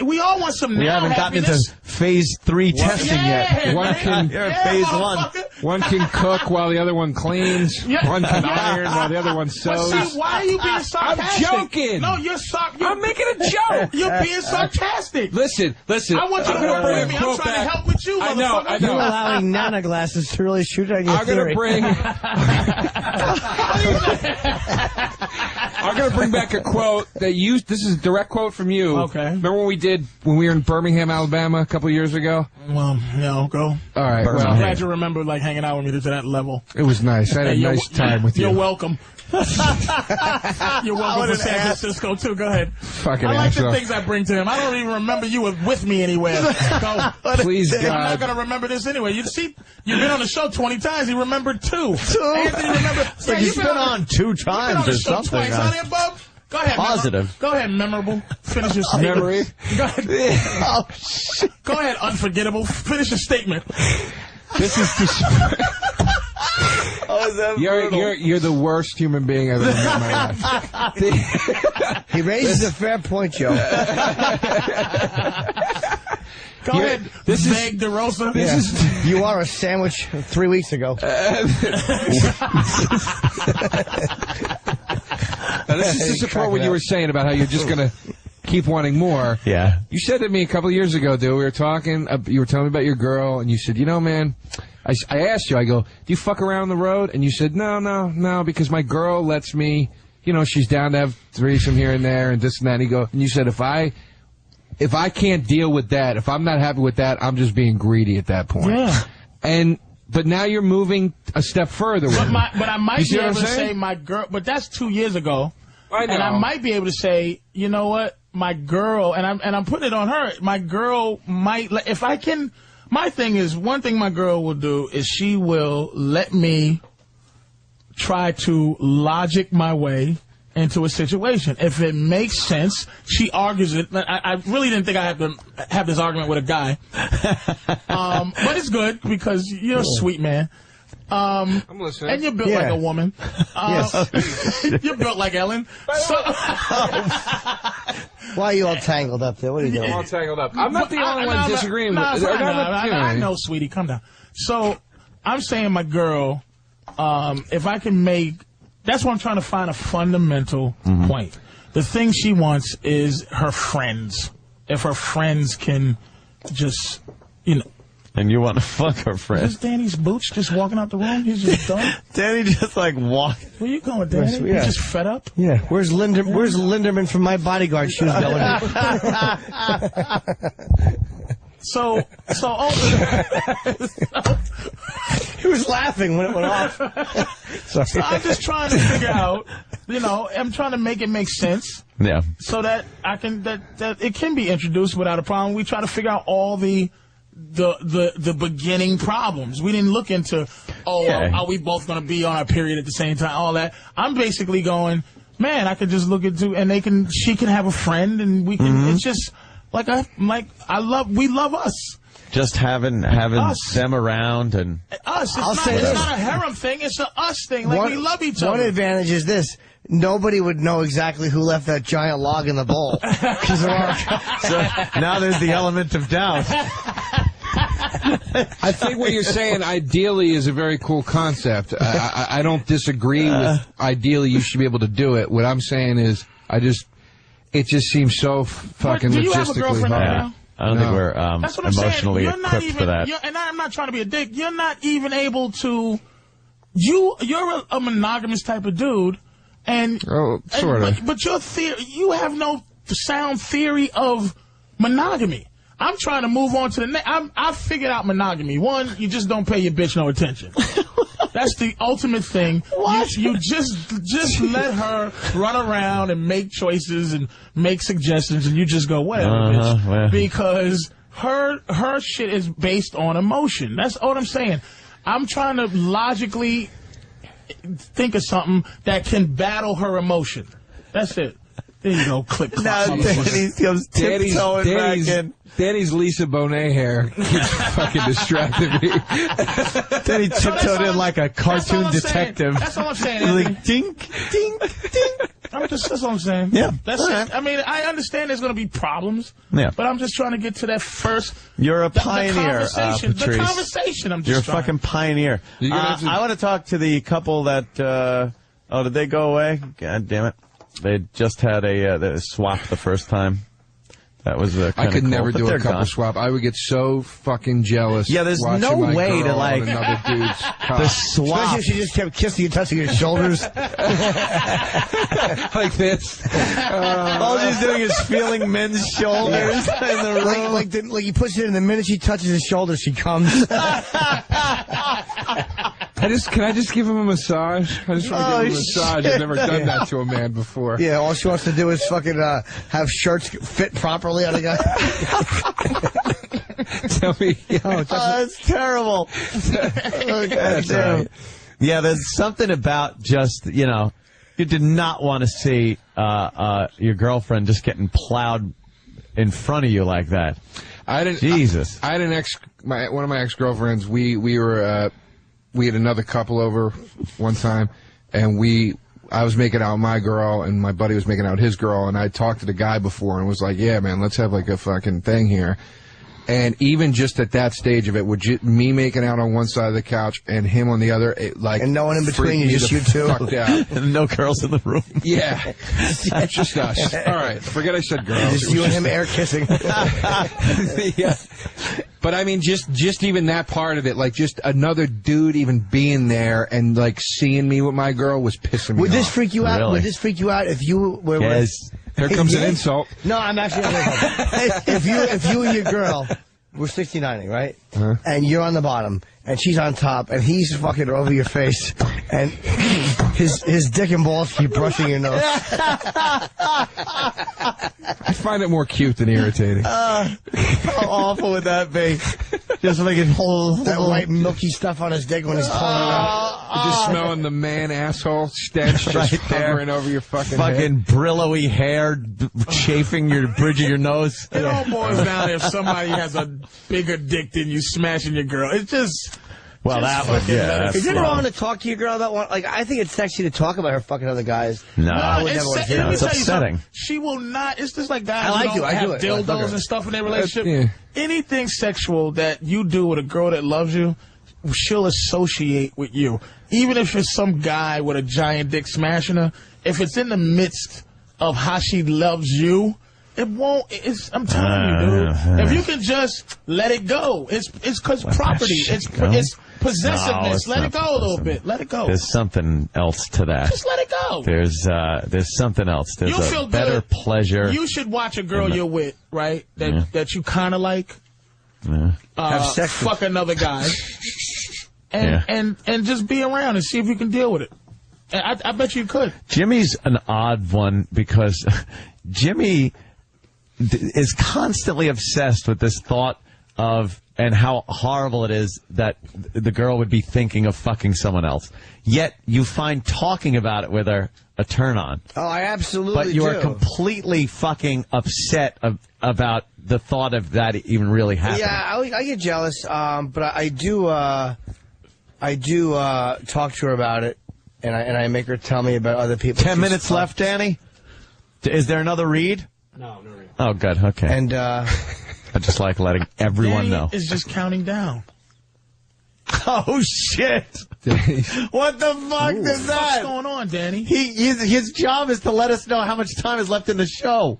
We all want some.
We haven't gotten into phase 3 testing yet.
You're
in phase 1.
One can cook while the other one cleans. One can iron while the other one sews.
But see, why are you being sarcastic?
I'm joking.
No,
I'm making a joke.
You're being sarcastic.
Listen.
I want you to work with me. I'm trying to help with you, motherfucker.
I know. You're allowing nana glasses to really shoot on your theory.
I'm going to bring back a quote that this is a direct quote from you.
Okay.
Remember when we were in Birmingham, Alabama a couple of years ago?
Well, go.
All right. Well,
I'm glad you remember like hanging out with me to that level.
It was nice. I had a nice time with you.
You're welcome. You're welcome to San Francisco, too. Go ahead.
Fucking
I like
asshole.
the things I bring to him. I don't even remember you with me anywhere. Go.
Please, God.
I'm not going to remember this anyway. You see, you've been on the show 20 times. He remembered 2. Anthony remembered.
Like he's been on 2 times or something.
Twice, huh, Bub? Go ahead.
Positive.
Go ahead, memorable. Finish your statement.
Memory.
Go ahead.
Oh, shit.
Go ahead, unforgettable. Finish your statement.
This is you're the worst human being I've ever met in my life.
He raises a fair point, Joe.
Go ahead, this is DeRosa.
You are a sandwich 3 weeks ago.
Now, this is to support what you were saying about how you're just going to keep wanting more.
Yeah.
You said to me a couple of years ago, dude, we were talking, you were telling me about your girl, and you said, you know, man, I asked you, I go, do you fuck around on the road? And you said, no, because my girl lets me, you know, she's down to have threesome here and there and this and that. And you said, if I can't deal with that, if I'm not happy with that, I'm just being greedy at that point.
Yeah.
But now you're moving a step further.
But I might be able to say my girl, but that's 2 years ago.
I know.
And I might be able to say, you know what, my girl, and I'm putting it on her. My girl might, if I can. My thing is, one thing my girl will do is she will let me try to logic my way into a situation. If it makes sense, she argues it. I really didn't think I had to have this argument with a guy. But it's good because you're a sweet man.
I'm listening.
And you're built like a woman.
Yes.
You're built like Ellen. So,
why are you all tangled up there? What are you doing?
I'm all tangled up. I'm not the only one disagreeing with
I know, sweetie. Calm down. So, I'm saying my girl, if I can make That's why I'm trying to find a fundamental point. The thing she wants is her friends. If her friends can just, you know.
And you want to fuck her friend.
Is this Danny's boots just walking out the room? He's just done?
Danny just like walk.
Where you going, Danny? You just fed up?
Yeah. Where's Linderman from my bodyguard shoes going?
So
He was laughing when it went off. Sorry.
So I'm just trying to figure out, you know, I'm trying to make it make sense.
Yeah.
So that I can that it can be introduced without a problem. We try to figure out all the beginning problems. We didn't look into, are we both going to be on our period at the same time? All that. I'm basically going, man, I could just look into, and she can have a friend, and we can. It's just we love us.
Just having them around and
us. It's not a harem thing. It's a us thing. Like, we love each other.
One advantage is this. Nobody would know exactly who left that giant log in the bowl.
So now there's the element of doubt.
I think what you're saying, ideally, is a very cool concept. I don't disagree with ideally you should be able to do it. What I'm saying is, it just seems so fucking
do you have a
logistically
girlfriend
hard.
right now?
I don't think we're
That's what I'm
emotionally
saying.
equipped for that.
And I'm not trying to be a dick. You're not even able to. You're a monogamous type of dude, and
sort of.
But your theory, you have no sound theory of monogamy. I'm trying to move on to the next. I've figured out monogamy. One, you just don't pay your bitch no attention. That's the ultimate thing. What? You just let her run around and make choices and make suggestions, and you just go, whatever, bitch.
Well.
Because her shit is based on emotion. That's all I'm saying. I'm trying to logically think of something that can battle her emotion. That's it. There you go. Click.
Now Danny comes tiptoeing back in.
Danny's Lisa Bonet hair keeps fucking distracting me.
Danny tiptoed in like a cartoon detective.
That's all I'm saying.
Like dink, dink, dink.
That's all I'm saying.
Yeah.
That's it. I mean, I understand there's going to be problems.
Yeah.
But I'm just trying to get to that first.
You're a pioneer,
Patrice. The conversation.
You're a fucking pioneer. I want to talk to the couple that. Did they go away? God damn it. They just had they swapped the first time. That was I
could
cool,
never do a couple
gone.
swap. I would get so fucking jealous.
Yeah, there's no way to like
another dude's cock.
the swap.
Especially if she just kept kissing you, touching your shoulders.
Like this.
All she's doing is feeling men's shoulders in the room.
Like you push it in, the minute she touches his shoulder, she comes.
Can I just give him a massage? I just want to give him a massage.
Shit.
I've never done that to a man before.
Yeah, all she wants to do is fucking have shirts fit properly on a guy.
Tell me.
It's terrible.
That's right.
Yeah, there's something about just, you did not want to see your girlfriend just getting plowed in front of you like that. Jesus.
I had an one of my ex-girlfriends, we had another couple over one time, and I was making out my girl, and my buddy was making out his girl, and I talked to the guy before and was like, yeah, man, let's have like a fucking thing here. And even just at that stage of it, me making out on one side of the couch and him on the other, and
no one in between, you just you two.
And no girls in the room.
Yeah. It's just us. All right. Forget I said girls.
Just you and him air kissing.
Yeah. But I mean, just even that part of it, like just another dude even being there and like seeing me with my girl was pissing me off.
Would this freak you out?
Really?
Would this freak you out if you were?
Yes.
Here comes an insult.
No, I'm actually. If you and your girl were 69ing, right? And you're on the bottom, and she's on top, and he's fucking over your face, and his dick and balls keep brushing your nose.
I find it more cute than irritating.
How awful would that be? Just making
that white milky stuff on his dick when he's pulling it out.
Just smelling the man asshole stench just hovering over your fucking head.
Brillo-y hair chafing your bridge of your nose.
It all boils down if somebody has a bigger dick than you smashing your girl. It's just.
Well, that would, yeah.
Is it wrong to talk to your girl about one? Like, I think it's sexy to talk about her fucking other guys.
No,
I would never want to do that.
It's upsetting.
She will not. It's just like guys
I like
who
you. I
have
do it.
dildos and stuff in their relationship.
Yeah.
Anything sexual that you do with a girl that loves you, she'll associate with you. Even if it's some guy with a giant dick smashing her, if it's in the midst of how she loves you, it won't. I'm telling you, dude. If you can just let it go, it's because property. It's possessiveness. Let it go a little bit. Let it go.
There's something else to that.
Just let it go.
There's something else. There's
You'll feel
better
good.
pleasure.
You should watch a girl you're with, right? That you kind of like.
Have sex
fuck another guy. And just be around and see if you can deal with it. And I bet you could.
Jimmy's an odd one because Jimmy is constantly obsessed with this thought of and how horrible it is that the girl would be thinking of fucking someone else. Yet you find talking about it with her a turn on.
Oh, I absolutely
But you
do.
are completely fucking upset about the thought of that even really happening.
Yeah, I get jealous, but I do talk to her about it, and I make her tell me about other people.
10 minutes left, Danny? Is there another read?
No read.
Oh, good. Okay.
And
I just like letting everyone
Danny
know.
is just counting down.
Oh, shit. What the fuck is that?
What's going on, Danny?
His job is to let us know how much time is left in the show.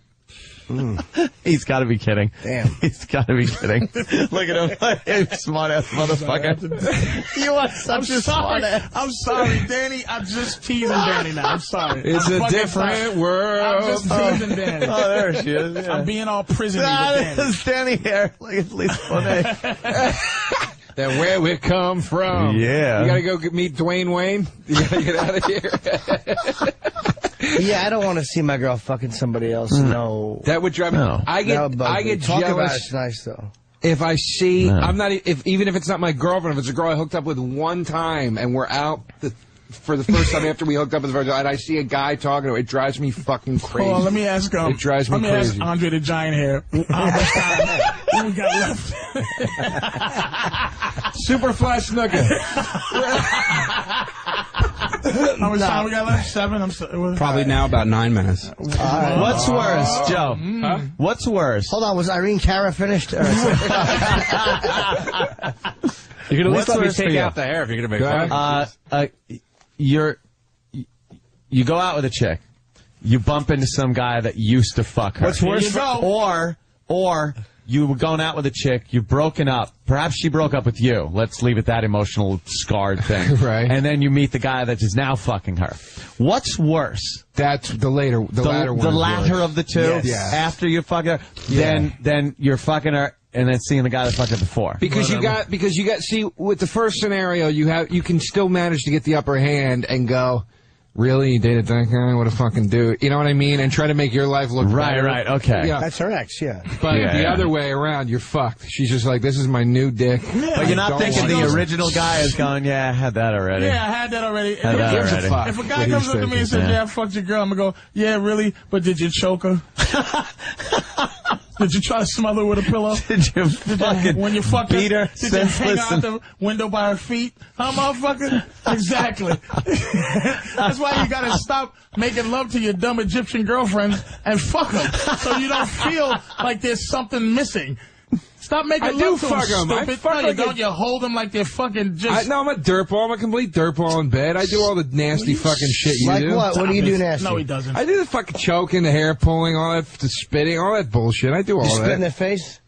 He's got to be kidding.
Damn.
He's got to be kidding. Look at him. Smart ass motherfucker. You are such a smart ass.
I'm sorry, Danny. I'm just teasing Danny now. I'm sorry.
It's
I'm
a
fucking
different
sorry.
world.
I'm just teasing Danny.
Oh, there she is. Yeah.
I'm being all prisony with Danny.
There's Danny here. Look at Lisa Bonet.
That where we come from.
Yeah.
You gotta go meet Dwayne Wayne. You gotta get out of here.
yeah, I don't want to see my girl fucking somebody else. No.
That would drive me.
No.
I get
Talk about
jealous.
it's nice though.
If I see,
No.
I'm not. Even if it's not my girlfriend, if it's a girl I hooked up with one time and we're out for the first time after we hooked up with the first time, and I see a guy talking to her, it drives me fucking crazy.
Hold on, let me ask
It drives me crazy.
ask Andre the Giant here. How much time we got left?
Super flash snooker.
How much time we got left? 7?
Probably now about 9 minutes.
What's worse, Joe?
Huh?
What's worse?
Hold on, was Irene Cara finished?
You can at
What's
least let me
worse for
take
you?
out the hair if you're gonna make
Go
fun
ahead.
of me.
You go out with a chick, you bump into some guy that used to fuck her.
What's worse?
Here you go.
Or you were going out with a chick, you've broken up. Perhaps she broke up with you. Let's leave it that emotional, scarred thing.
Right.
And then you meet the guy that is now fucking her. What's worse?
That's the latter one.
The
is
latter
worse.
of the two?
Yes.
Yeah.
After you fuck her?
Yeah.
Then you're fucking her and then seeing the guy that fucked her before.
Because you got see with the first scenario you can still manage to get the upper hand and go, really, you dated that guy? What a fucking dude. You know what I mean? And try to make your life look
Right,
better.
right, okay.
Yeah.
That's her ex, yeah.
But the other way around, you're fucked. She's just like, this is my new dick.
But you're not
Don't
thinking
want
the
it.
original guy is going, yeah, I had that already.
Yeah, I had that already.
Had that
Gives a
already.
fuck
If a
what
guy
he's
comes up to me and
thinking.
says, yeah, I fucked your girl, I'm going to go, yeah, really? But did you choke her? Did you try to smother her with a pillow?
Did you fucking
When you fucked
beat her
did you hang
senseless?
out the window by her feet? Huh, motherfucker? Exactly. That's why you gotta stop making love to your dumb Egyptian girlfriend and fuck them, so you don't feel like there's something missing. Stop making
I do
love to them,
fuck 'em. I
stupid.
fuck
No, you
like
don't.
a-
You hold them like they're fucking just...
No, I'm a dirtball. I'm a complete dirtball in bed. I do all the nasty fucking shit you
Like
do.
what? What do you do nasty?
No, he doesn't.
I do the fucking choking, the hair pulling, all that, the spitting, all that bullshit. I do all
You spit in
that.
their face?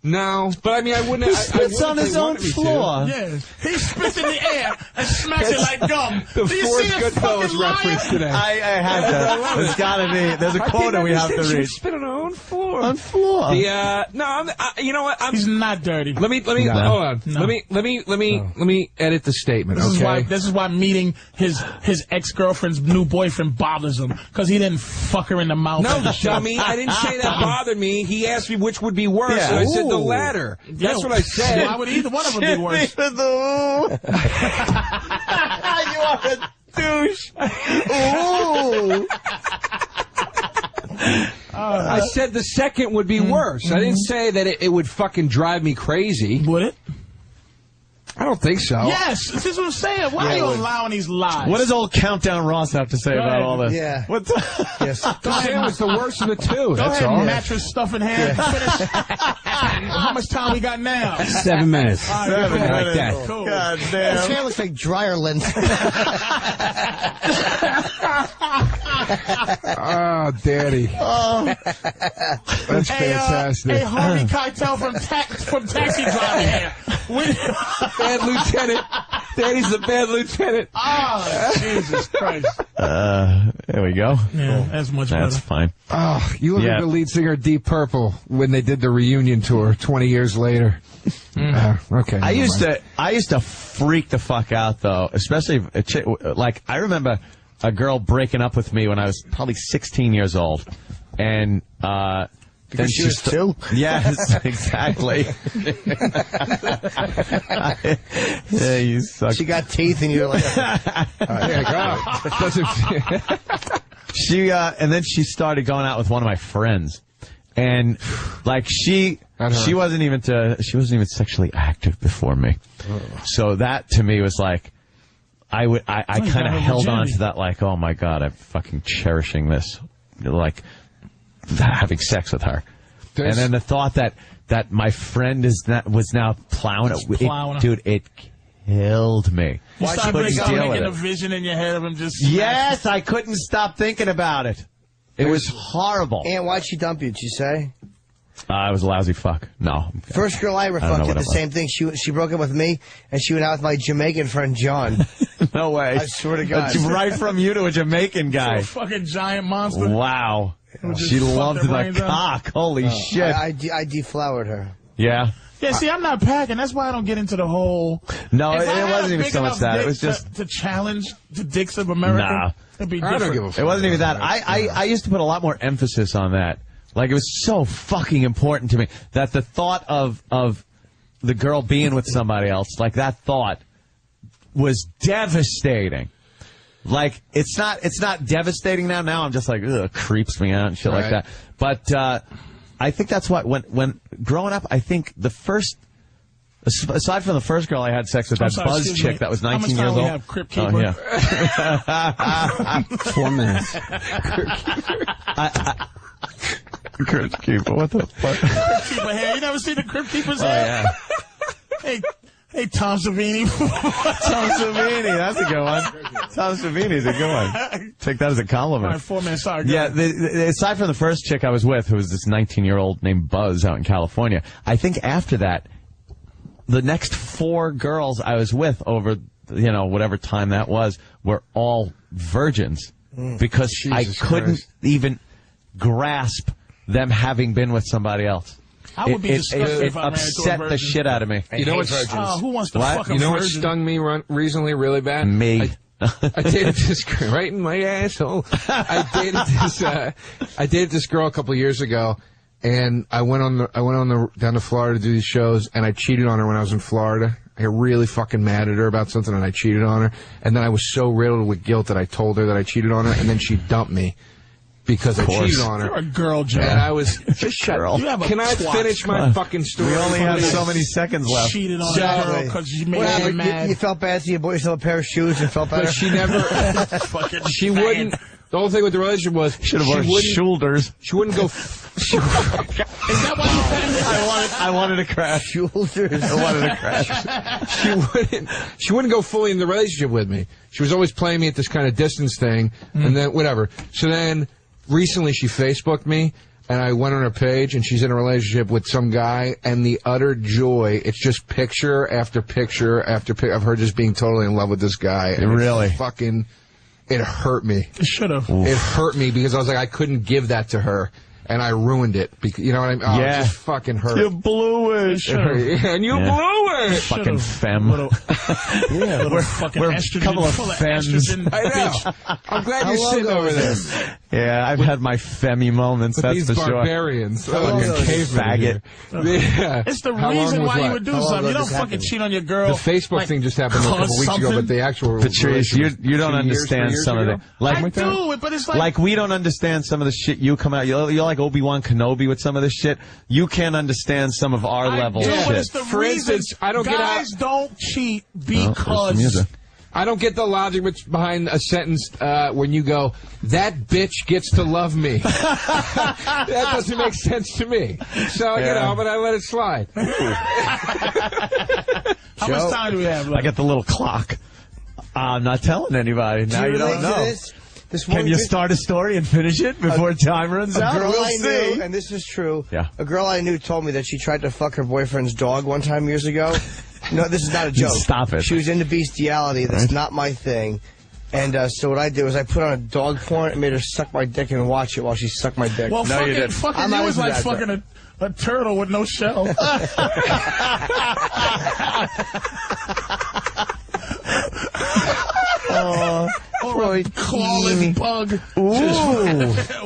No, but I mean, I wouldn't.
He
I
spits
wouldn't
on
if
his
they
own
wanted me to.
floor.
Yeah, he spits in the air and smacks it like gum.
The
Do you
Forrest
see this
Goodfellas
fucking liar?
reference today.
I have to. There's got to be. There's a quota we have to reach.
Spit on her own floor.
On floor.
No, you know what?
He's not dirty.
Let me
No.
hold on.
No.
Let me edit the statement. Okay.
This is why meeting his ex-girlfriend's new boyfriend bothers him, because he didn't fuck her in the mouth.
No,
and shit.
dummy. I didn't say that bothered me. He asked me which would be worse,
Yeah.
and I said the
Ooh.
latter. That's
Yeah,
what I said.
Why would either one of them be worse?
You are a douche. Ooh.
I said the second would be worse. I didn't say that it would fucking drive me crazy.
Would it?
I don't think so.
Yes, this is what I'm saying. Why are you allowing these lies?
What does old Countdown Ross have to say about all this?
Yeah.
What's
Yes.
Sam was the worst of the two.
Go
That's
ahead,
all.
mattress stuffing hand. Finish. How much time we got now?
7 minutes.
All right, cool.
Like that.
Cool.
God
His
damn.
hair looks like dryer lint.
Oh, Daddy. That's fantastic.
Hey, Harvey Keitel from Taxi Driver here.
Bad lieutenant. Daddy's the bad lieutenant.
Oh, Jesus Christ.
There we go.
Yeah, that's much better.
That's fine.
Oh, you look
Yeah.
at the lead singer of Deep Purple when they did the reunion tour 20 years later. Okay.
I used to freak the fuck out though, especially if a chick, like I remember a girl breaking up with me when I was probably 16 years old, and then
she was two?
Yes, exactly. Yeah, you suck.
She got teeth, and you're like,
And then she started going out with one of my friends, and like she wasn't even sexually active before me, so that to me was like, I kind of held on to that, like, oh my God, I'm fucking cherishing this, like having sex with her. And then the thought that my friend was now plowing it, dude, it killed me.
You
I
started
couldn't deal with
making a
it.
vision in your head of him just...
Yes, I couldn't stop thinking about it. It was horrible.
Aunt, why'd she dump you? Did you say?
I was a lousy fuck. No.
First girl I ever
don't know
fucked
what
did the
it was.
same thing. She broke up with me, and she went out with my Jamaican friend John.
No way.
I swear to God.
Right from you to a Jamaican guy.
A fucking giant monster.
Wow.
just
She
fuck
loved
their
the
brains out.
cock. Holy shit.
I deflowered her.
Yeah.
Yeah, see, I'm not packing. That's why I don't get into the whole...
No,
If
it
I had
wasn't
a
even
big
so much
enough
that. It
dick
was just...
to challenge the dicks of America.
Nah.
It'd be
I
different.
don't give a fuck.
It wasn't even that. I used to put a lot more emphasis on that. Like, it was so fucking important to me that the thought of the girl being with somebody else, like that thought was devastating. Like, it's not devastating now. Now I'm just like, ugh, it creeps me out and shit like that. But I think that's what, when growing up, I think the first, aside from the first girl I had sex with, that
sorry,
Buzz
excuse
chick
me.
that was
How much
19
time
years
we
old.
have, Crypt
Oh,
Keeper?
yeah.
4 minutes.
Crypt Keeper, what the fuck?
Crypt Keeper hair. You never seen the Crypt Keeper's
Oh,
hair?
yeah.
Hey, Tom Savini.
Tom Savini, that's a good one. Tom Savini's a good one. Take that as a
All
compliment.
right, 4 minutes. Sorry. go
Yeah,
ahead.
aside from the first chick I was with, who was this 19-year-old named Buzz out in California, I think after that, the next 4 girls I was with over, whatever time that was, were all virgins. Because I couldn't even grasp them having been with somebody else.
I would be disgusted
It
if I ran into a
upset the
virgin.
shit out of me.
You know what's
Who wants to
What?
fuck a
You know what
virgin?
stung me recently really bad?
Me.
I dated this girl right in my asshole. I dated this girl a couple of years ago, and I went down to Florida to do these shows, and I cheated on her when I was in Florida. I got really fucking mad at her about something, and I cheated on her. And then I was so riddled with guilt that I told her that I cheated on her, and then she dumped me because I cheated on her.
You're a girl, Joe.
And I was just shut up.
You have a
Can I
twat.
finish my fucking story?
We only have
Please?
so many seconds left.
Cheated on
So-
a girl because you made
Whatever,
her mad.
you felt bad, so you bought yourself a pair of shoes and felt better.
But she never.
Fucking
She
faggot.
wouldn't. The whole thing with the relationship was
Should have worn
she wouldn't.
shoulders.
She wouldn't go.
Is that why you found
I wanted to crash.
Shoulders.
I wanted to crash.
She wouldn't go fully in the relationship with me. She was always playing me at this kind of distance thing, and then whatever. So then recently she Facebooked me, and I went on her page, and she's in a relationship with some guy, and the utter joy, it's just picture after picture after picture of her just being totally in love with this guy. And
Really?
It hurt me.
Should have.
It hurt me because I was like, I couldn't give that to her, and I ruined it. You know what I mean? Oh,
Yeah.
It just fucking hurt.
You blew it.
And you blew it!
Fucking femme.
Little fucking
we're a
estrogen,
couple of
full
femmes.
estrogen,
I
bitch.
know. I'm glad
How
you're
long
sitting
ago
over
was
there.
this?
Yeah, I've had my femmy moments, that's
These
for sure.
barbarians.
long
Fucking
ago was this?
cavemen
Faggot.
here. Yeah.
It's the
How long
reason
was
why you
what?
would do
How long
something.
ago
You don't
this
fucking
happened?
cheat on your girl.
The Facebook
like,
thing just happened a couple
cause
weeks ago,
something.
but the actual
Patrice, you don't understand some of the
I do it, but it's
like we don't understand some of the shit you come out. You're like Obi-Wan Kenobi with some of this shit. You can't understand some of our
I
level
do,
of
but
shit.
it's the
For
reason.
instance, I don't get
Guys don't cheat
there's
because...
some music.
I don't get the logic behind a sentence when you go, "That bitch gets to love me." That doesn't make sense to me. So but I let it slide.
How much time do we have left?
I get the little clock. I'm not telling anybody. Now you don't know. Can you start a story and finish it before time runs out?
A girl
We'll
I
see.
knew, and this is true.
Yeah.
A girl I knew told me that she tried to fuck her boyfriend's dog one time years ago. No, this is not a joke.
Stop it.
She was into bestiality. That's not my thing. And so what I did was I put on a dog porn and made her suck my dick and watch it while she sucked my dick.
Well,
No, you didn't.
fucking
I'm
you
not
was
into
like
that,
fucking a turtle with no shell. Or a clawless bug.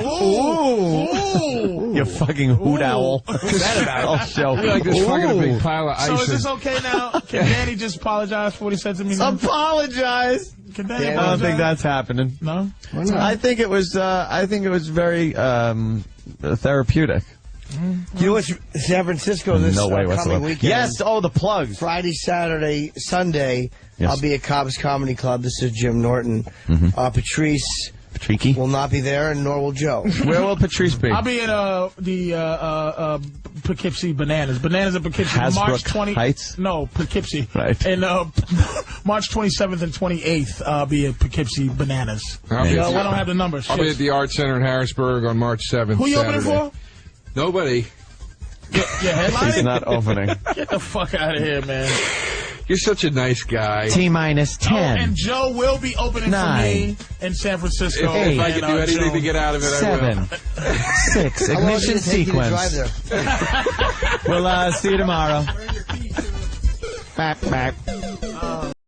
Ooh.
You fucking hoot owl. I'll show.
I feel like there's fucking a big pile of ice.
So is this okay now? Can Danny just apologize for what he said to me?
Apologize.
Can Danny
I don't
apologize?
think that's happening.
No?
I think it was. I think it was very therapeutic.
You know what's San Francisco this
No way
coming
whatsoever.
weekend?
Yes. Oh, the plugs.
Friday, Saturday, Sunday,
Yes.
I'll be at Cobb's Comedy Club. This is Jim Norton. Patrice
Patrice.
will not be there, and nor will Joe.
Where will Patrice be?
I'll be in the Poughkeepsie Bananas. Bananas at Poughkeepsie.
Hasbrook
March 20.
Heights?
No, Poughkeepsie.
Right.
And March 27th and 28th, I'll be at Poughkeepsie Bananas.
I'll be
I don't have the numbers.
I'll be at the Art Center in Harrisburg on March 7th.
Who you
Saturday.
opening for?
Nobody.
Your headline?
He's not opening.
Get the fuck out of here, man.
You're such a nice guy.
T-minus 10.
Oh, and Joe will be opening
9.
for me in San Francisco.
If I
and,
can do anything
June.
to get out of it, I will.
7. 6.
How long did
Ignition
it take you to drive
sequence.
there?
We'll see you tomorrow.
Back.